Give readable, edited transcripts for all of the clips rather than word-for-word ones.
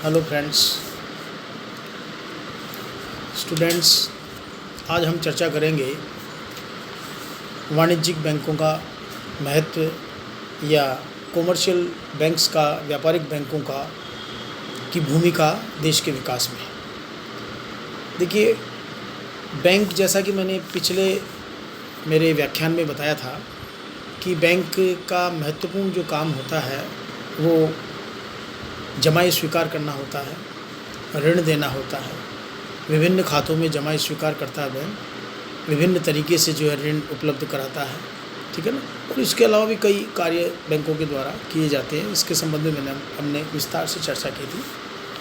Hello friends, students, आज हम चर्चा करेंगे वाणिज्यिक बैंकों का महत्व या कॉमर्शियल बैंक्स का, व्यापारिक बैंकों की भूमिका देश के विकास में। देखिए, बैंक, जैसा कि मैंने पिछले मेरे व्याख्यान में बताया था कि बैंक का महत्वपूर्ण जो काम होता है वो जमाई स्वीकार करना होता है, ऋण देना होता है। विभिन्न खातों में जमाई स्वीकार करता है बैंक, विभिन्न तरीके से जो है ऋण उपलब्ध कराता है, ठीक है ना। और इसके अलावा भी कई कार्य बैंकों के द्वारा किए जाते हैं। इसके संबंध में हमने विस्तार से चर्चा की थी।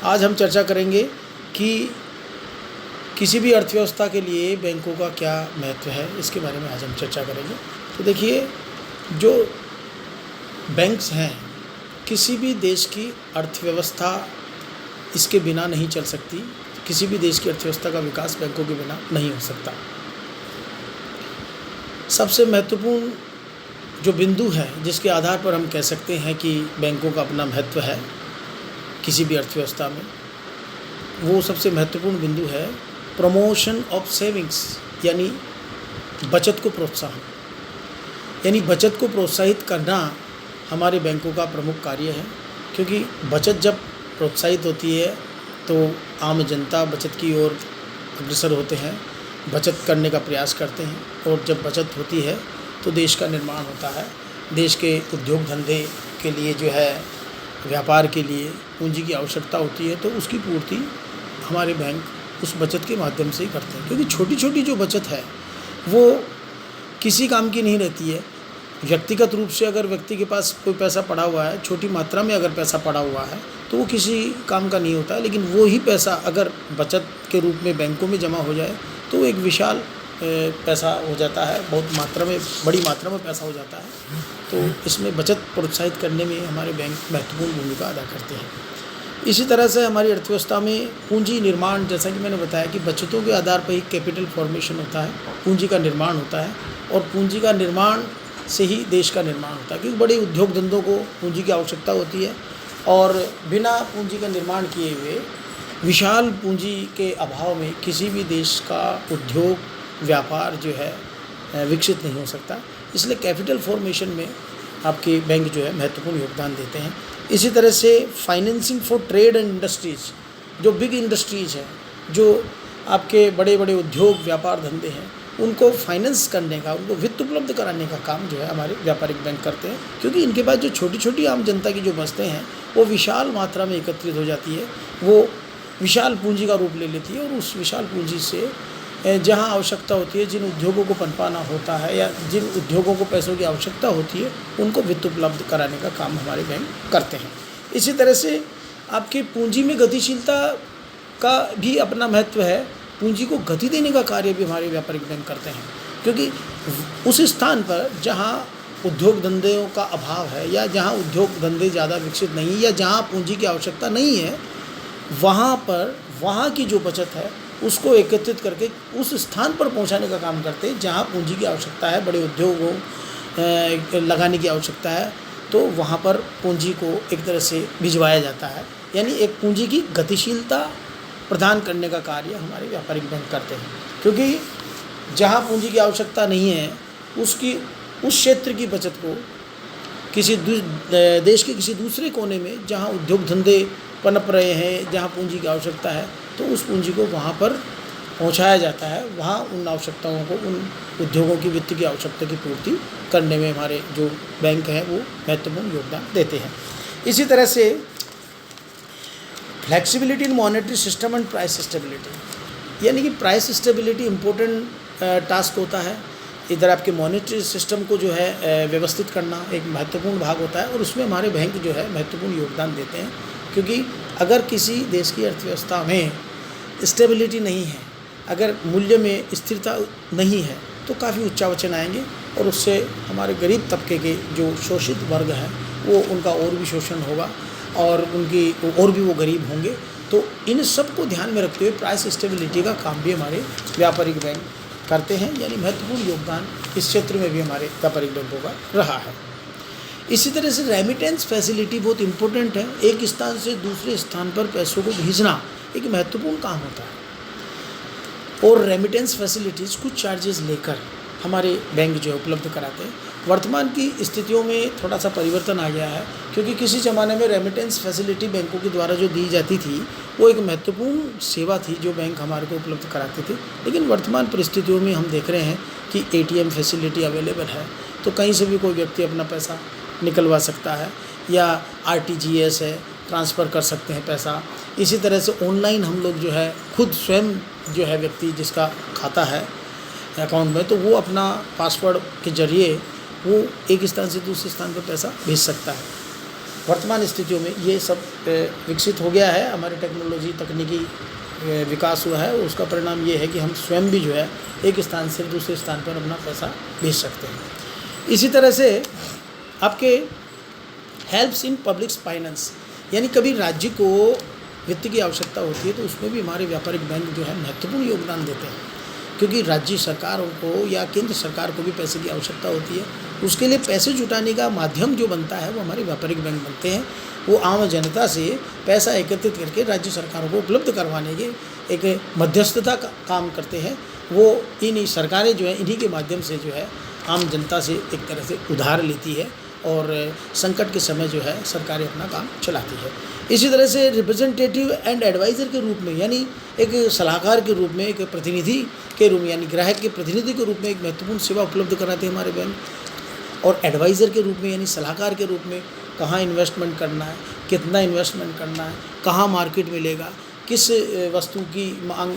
आज हम चर्चा करेंगे कि किसी भी अर्थव्यवस्था के लिए बैंकों का क्या महत्व है, इसके बारे में आज हम चर्चा करेंगे। तो देखिए, जो बैंक्स हैं, किसी भी देश की अर्थव्यवस्था इसके बिना नहीं चल सकती। किसी भी देश की अर्थव्यवस्था का विकास बैंकों के बिना नहीं हो सकता। सबसे महत्वपूर्ण जो बिंदु है जिसके आधार पर हम कह सकते हैं कि बैंकों का अपना महत्व है किसी भी अर्थव्यवस्था में, वो सबसे महत्वपूर्ण बिंदु है प्रमोशन ऑफ सेविंग्स, यानी बचत को प्रोत्साहन। यानी बचत को प्रोत्साहित करना हमारे बैंकों का प्रमुख कार्य है, क्योंकि बचत जब प्रोत्साहित होती है तो आम जनता बचत की ओर अग्रसर होते हैं, बचत करने का प्रयास करते हैं। और जब बचत होती है तो देश का निर्माण होता है। देश के उद्योग धंधे के लिए जो है, व्यापार के लिए पूंजी की आवश्यकता होती है, तो उसकी पूर्ति हमारे बैंक उस बचत के माध्यम से ही करते हैं। क्योंकि छोटी छोटी जो बचत है वो किसी काम की नहीं रहती है। व्यक्तिगत रूप से अगर व्यक्ति के पास कोई पैसा पड़ा हुआ है, छोटी मात्रा में अगर पैसा पड़ा हुआ है, तो वो किसी काम का नहीं होता है। लेकिन वो ही पैसा अगर बचत के रूप में बैंकों में जमा हो जाए तो वो एक विशाल पैसा हो जाता है, बहुत मात्रा में, बड़ी मात्रा में पैसा हो जाता है। तो इसमें बचत प्रोत्साहित करने में हमारे बैंक महत्वपूर्ण भूमिका अदा करते हैं। इसी तरह से हमारी अर्थव्यवस्था में पूंजी निर्माण, जैसा कि मैंने बताया कि बचतों के आधार पर ही कैपिटल फॉर्मेशन होता है, पूंजी का निर्माण होता है। और पूंजी का निर्माण से ही देश का निर्माण होता है, क्योंकि बड़े उद्योग धंधों को पूंजी की आवश्यकता होती है। और बिना पूंजी का निर्माण किए हुए, विशाल पूंजी के अभाव में किसी भी देश का उद्योग व्यापार जो है विकसित नहीं हो सकता। इसलिए कैपिटल फॉर्मेशन में आपके बैंक जो है महत्वपूर्ण योगदान देते हैं। इसी तरह से financing for trade and industries, जो बिग इंडस्ट्रीज़ हैं, जो आपके बड़े बड़े उद्योग व्यापार धंधे हैं, उनको फाइनेंस करने का, उनको वित्त उपलब्ध कराने का काम जो है हमारे व्यापारिक बैंक करते हैं। क्योंकि इनके पास जो छोटी छोटी आम जनता की जो बचतें हैं वो विशाल मात्रा में एकत्रित हो जाती है, वो विशाल पूंजी का रूप ले लेती है। और उस विशाल पूंजी से जहां आवश्यकता होती है, जिन उद्योगों को पनपाना होता है या जिन उद्योगों को पैसों की आवश्यकता होती है, उनको वित्त उपलब्ध कराने का काम हमारे बैंक करते हैं। इसी तरह से आपकी पूंजी में गतिशीलता का भी अपना महत्व है। पूंजी को गति देने का कार्य भी हमारे व्यापारिक बैंक करते हैं, क्योंकि उस स्थान पर जहां उद्योग धंधों का अभाव है या जहां उद्योग धंधे ज़्यादा विकसित नहीं, या जहां पूंजी की आवश्यकता नहीं है, वहां पर वहां की जो बचत है उसको एकत्रित करके उस स्थान पर पहुंचाने का काम करते हैं जहां पूंजी की आवश्यकता है, बड़े उद्योगों लगाने की आवश्यकता है। तो वहां पर पूंजी को एक तरह से भिजवाया जाता है, यानी एक पूंजी की गतिशीलता प्रदान करने का कार्य हमारे व्यापारिक बैंक करते हैं। क्योंकि जहां पूंजी की आवश्यकता नहीं है, उस क्षेत्र की बचत को किसी देश के किसी दूसरे कोने में जहां उद्योग धंधे पनप रहे हैं, जहां पूंजी की आवश्यकता है, तो उस पूंजी को वहां पर पहुंचाया जाता है। वहां उन आवश्यकताओं को, उन उद्योगों की वित्त की आवश्यकता की पूर्ति करने में हमारे जो बैंक हैं वो महत्वपूर्ण योगदान देते हैं। इसी तरह से flexibility in monetary system and price stability, यानी कि प्राइस स्टेबिलिटी इम्पोर्टेंट टास्क होता है। इधर आपके मॉनेटरी सिस्टम को जो है व्यवस्थित करना एक महत्वपूर्ण भाग होता है, और उसमें हमारे बैंक जो है महत्वपूर्ण योगदान देते हैं। क्योंकि अगर किसी देश की अर्थव्यवस्था में स्टेबिलिटी नहीं है, अगर मूल्य में स्थिरता नहीं है, तो काफ़ी उच्चावचन आएंगे, और उससे हमारे गरीब तबके के जो शोषित वर्ग हैं वो, उनका और भी शोषण होगा और उनकी और भी वो गरीब होंगे। तो इन सब को ध्यान में रखते हुए प्राइस स्टेबिलिटी का काम भी हमारे व्यापारिक बैंक करते हैं, यानी महत्वपूर्ण योगदान इस क्षेत्र में भी हमारे व्यापारिक बैंकों का रहा है। इसी तरह से रेमिटेंस फैसिलिटी बहुत इम्पोर्टेंट है। एक स्थान से दूसरे स्थान पर पैसों को भेजना एक महत्वपूर्ण काम होता है और रेमिटेंस फैसिलिटीज़ कुछ चार्जेस लेकर हमारे बैंक जो है उपलब्ध कराते हैं। वर्तमान की स्थितियों में थोड़ा सा परिवर्तन आ गया है, क्योंकि किसी ज़माने में रेमिटेंस फैसिलिटी बैंकों के द्वारा जो दी जाती थी वो एक महत्वपूर्ण सेवा थी जो बैंक हमारे को उपलब्ध कराते थे। लेकिन वर्तमान परिस्थितियों में हम देख रहे हैं कि ATM फैसिलिटी अवेलेबल है, तो कहीं से भी कोई व्यक्ति अपना पैसा निकलवा सकता है, या RTGS है, ट्रांसफ़र कर सकते हैं पैसा। इसी तरह से ऑनलाइन हम लोग जो है खुद स्वयं जो है व्यक्ति जिसका खाता है अकाउंट में, तो वो अपना पासवर्ड के जरिए वो एक स्थान से दूसरे स्थान पर पैसा भेज सकता है। वर्तमान स्थितियों में ये सब विकसित हो गया है, हमारी टेक्नोलॉजी तकनीकी विकास हुआ है। उसका परिणाम ये है कि हम स्वयं भी जो है एक स्थान से दूसरे स्थान पर अपना पैसा भेज सकते हैं। इसी तरह से आपके हेल्प्स इन पब्लिक फाइनेंस, यानी कभी राज्य को वित्त की आवश्यकता होती है तो उसमें भी हमारे व्यापारिक बैंक जो है महत्वपूर्ण योगदान देते हैं, क्योंकि राज्य सरकारों को या केंद्र सरकार को भी पैसे की आवश्यकता होती है। उसके लिए पैसे जुटाने का माध्यम जो बनता है वो हमारे व्यापारिक बैंक बनते हैं। वो आम जनता से पैसा एकत्रित करके राज्य सरकारों को उपलब्ध करवाने के एक मध्यस्थता का काम करते हैं। वो इन सरकारें जो है इन्हीं के माध्यम से जो है आम जनता से एक तरह से उधार लेती है और संकट के समय जो है सरकारें अपना काम चलाती है। इसी तरह से रिप्रेजेंटेटिव एंड एडवाइज़र के रूप में, यानी एक सलाहकार के रूप में, एक प्रतिनिधि के रूप में, यानी ग्राहक के प्रतिनिधि के रूप में एक महत्वपूर्ण सेवा उपलब्ध कराते हैं हमारे बैंक। और एडवाइज़र के रूप में यानी सलाहकार के रूप में कहाँ इन्वेस्टमेंट करना है, कितना इन्वेस्टमेंट करना है, कहाँ मार्केट मिलेगा, किस वस्तु की मांग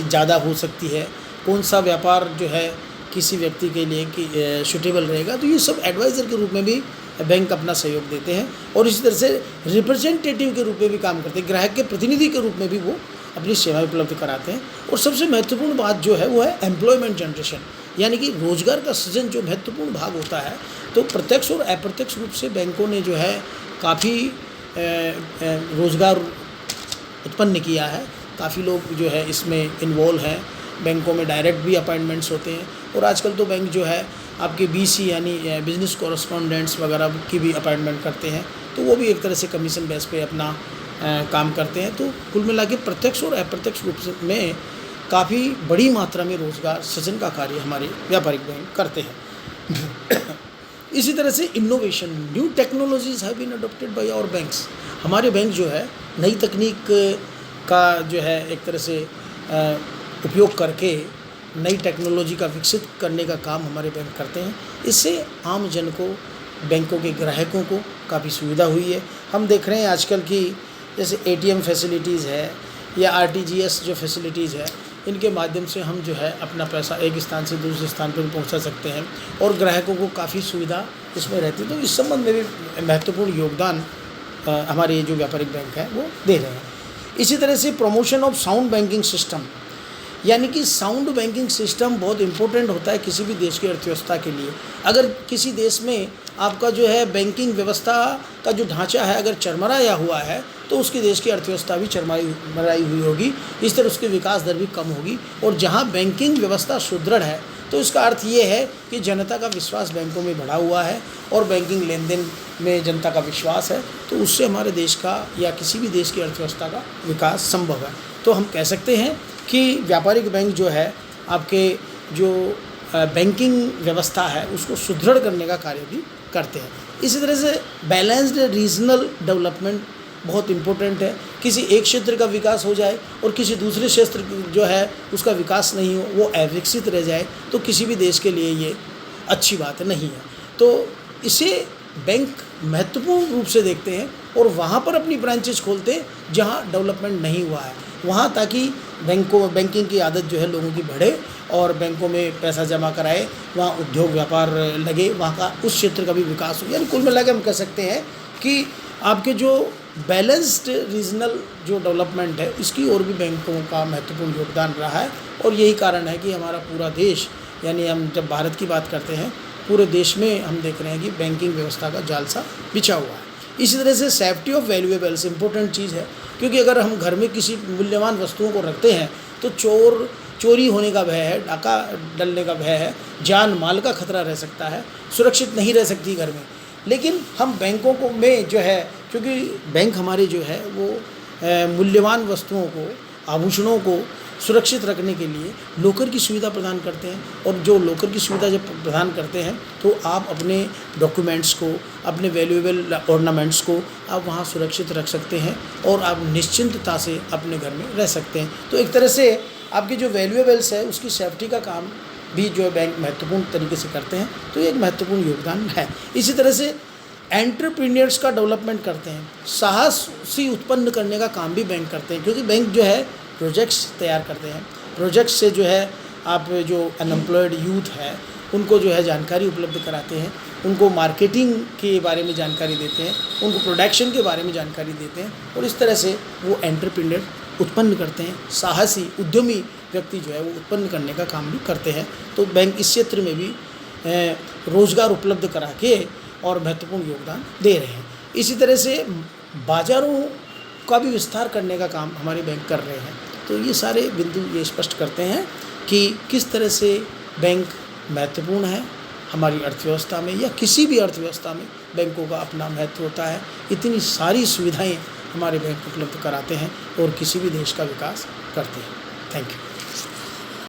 ज़्यादा हो सकती है, कौन सा व्यापार जो है किसी व्यक्ति के लिए कि सूटेबल रहेगा, तो ये सब एडवाइज़र के रूप में भी बैंक अपना सहयोग देते हैं। और इसी तरह से रिप्रेजेंटेटिव के रूप में भी काम करते हैं, ग्राहक के प्रतिनिधि के रूप में भी वो अपनी सेवाएं उपलब्ध कराते हैं। और सबसे महत्वपूर्ण बात जो है वो है एम्प्लॉयमेंट जनरेशन, यानी कि रोजगार का सृजन जो महत्वपूर्ण भाग होता है। तो प्रत्यक्ष और अप्रत्यक्ष रूप से बैंकों ने जो है काफ़ी रोजगार उत्पन्न किया है। काफ़ी लोग जो है इसमें इन्वॉल्व हैं, बैंकों में डायरेक्ट भी अपॉइंटमेंट्स होते हैं। और आजकल तो बैंक जो है आपके BC यानी बिजनेस कॉरेस्पॉन्डेंट्स वगैरह की भी अपॉइंटमेंट करते हैं, तो वो भी एक तरह से कमीशन बेस पे अपना काम करते हैं। तो कुल मिला के प्रत्यक्ष और अप्रत्यक्ष रूप से में काफ़ी बड़ी मात्रा में रोजगार सृजन का कार्य हमारे व्यापारिक बैंक करते हैं। इसी तरह से innovation, new technologies have been adopted by our banks. हमारे बैंक जो है नई तकनीक का जो है एक तरह से उपयोग करके नई टेक्नोलॉजी का विकसित करने का काम हमारे बैंक करते हैं। इससे आम जन को, बैंकों के ग्राहकों को काफ़ी सुविधा हुई है। हम देख रहे हैं आजकल की जैसे ATM फैसिलिटीज़ है या RTGS जो फैसिलिटीज़ है, इनके माध्यम से हम जो है अपना पैसा एक स्थान से दूसरे स्थान पर पहुंचा सकते हैं और ग्राहकों को काफ़ी सुविधा इसमें रहती है। तो इस संबंध में भी महत्वपूर्ण योगदान हमारे जो व्यापारिक बैंक है वो दे रहे हैं। इसी तरह से promotion of sound banking system, यानी कि साउंड बैंकिंग सिस्टम बहुत इम्पोर्टेंट होता है किसी भी देश की अर्थव्यवस्था के लिए। अगर किसी देश में आपका जो है बैंकिंग व्यवस्था का जो ढांचा है अगर चरमराया हुआ है तो उसकी देश की अर्थव्यवस्था भी चरमराई हुई होगी। इस तरह उसकी विकास दर भी कम होगी। और जहां बैंकिंग व्यवस्था सुदृढ़ है तो इसका अर्थ ये है कि जनता का विश्वास बैंकों में बढ़ा हुआ है और बैंकिंग लेन देन में जनता का विश्वास है, तो उससे हमारे देश का या किसी भी देश की अर्थव्यवस्था का विकास संभव है। तो हम कह सकते हैं कि व्यापारिक बैंक जो है आपके जो बैंकिंग व्यवस्था है उसको सुदृढ़ करने का कार्य भी करते हैं। इसी तरह से बैलेंस्ड रीजनल डेवलपमेंट बहुत इम्पोर्टेंट है। किसी एक क्षेत्र का विकास हो जाए और किसी दूसरे क्षेत्र जो है उसका विकास नहीं हो, वो अविकसित रह जाए, तो किसी भी देश के लिए ये अच्छी बात नहीं है। तो इसे बैंक महत्वपूर्ण रूप से देखते हैं और वहाँ पर अपनी ब्रांचेज खोलते हैं जहाँ डेवलपमेंट नहीं हुआ है वहाँ, ताकि बैंकिंग की आदत जो है लोगों की बढ़े और बैंकों में पैसा जमा कराए, वहाँ उद्योग व्यापार लगे, वहाँ का उस क्षेत्र का भी विकास हो। यानी कुल मिलाकर हम कह सकते हैं कि आपके जो बैलेंस्ड रीजनल जो डेवलपमेंट है इसकी ओर भी बैंकों का महत्वपूर्ण योगदान रहा है। और यही कारण है कि हमारा पूरा देश, यानी हम जब भारत की बात करते हैं, पूरे देश में हम देख रहे हैं कि बैंकिंग व्यवस्था का जाल सा बिछा हुआ है। इसी तरह से सेफ्टी ऑफ वैल्यूएबल्स इंपॉर्टेंट चीज़ है, क्योंकि अगर हम घर में किसी मूल्यवान वस्तुओं को रखते हैं तो चोरी होने का भय है, डाका डलने का भय है, जान माल का खतरा रह सकता है, सुरक्षित नहीं रह सकती घर में। लेकिन हम बैंकों को में जो है, क्योंकि बैंक हमारे जो है वो मूल्यवान वस्तुओं को, आभूषणों को सुरक्षित रखने के लिए लॉकर की सुविधा प्रदान करते हैं। और जो लॉकर की सुविधा जब प्रदान करते हैं तो आप अपने डॉक्यूमेंट्स को, अपने वैल्यूएबल ऑर्नामेंट्स को आप वहाँ सुरक्षित रख सकते हैं और आप निश्चिंतता से अपने घर में रह सकते हैं। तो एक तरह से आपके जो वैल्यूएबल्स है उसकी सेफ्टी का काम भी जो है बैंक महत्वपूर्ण तरीके से करते हैं। तो ये एक महत्वपूर्ण योगदान है। इसी तरह से एंटरप्रेन्योर्स का डेवलपमेंट करते हैं, साहसी उत्पन्न करने का काम भी बैंक करते हैं, क्योंकि बैंक जो है प्रोजेक्ट्स तैयार करते हैं। प्रोजेक्ट्स से जो है आप जो अनएम्प्लॉयड यूथ है उनको जो है जानकारी उपलब्ध कराते हैं, उनको मार्केटिंग के बारे में जानकारी देते हैं, उनको प्रोडक्शन के बारे में जानकारी देते हैं और इस तरह से वो एंटरप्रेन्योर उत्पन्न करते हैं। साहसी उद्यमी व्यक्ति जो है वो उत्पन्न करने का काम भी करते हैं। तो बैंक इस क्षेत्र में भी रोज़गार उपलब्ध करा के और महत्वपूर्ण योगदान दे रहे हैं। इसी तरह से बाज़ारों का भी विस्तार करने का काम हमारे बैंक कर रहे हैं। तो ये सारे बिंदु ये स्पष्ट करते हैं कि किस तरह से बैंक महत्वपूर्ण है हमारी अर्थव्यवस्था में, या किसी भी अर्थव्यवस्था में बैंकों का अपना महत्व होता है। इतनी सारी सुविधाएं हमारे बैंक उपलब्ध कराते हैं और किसी भी देश का विकास करते हैं। Thank you.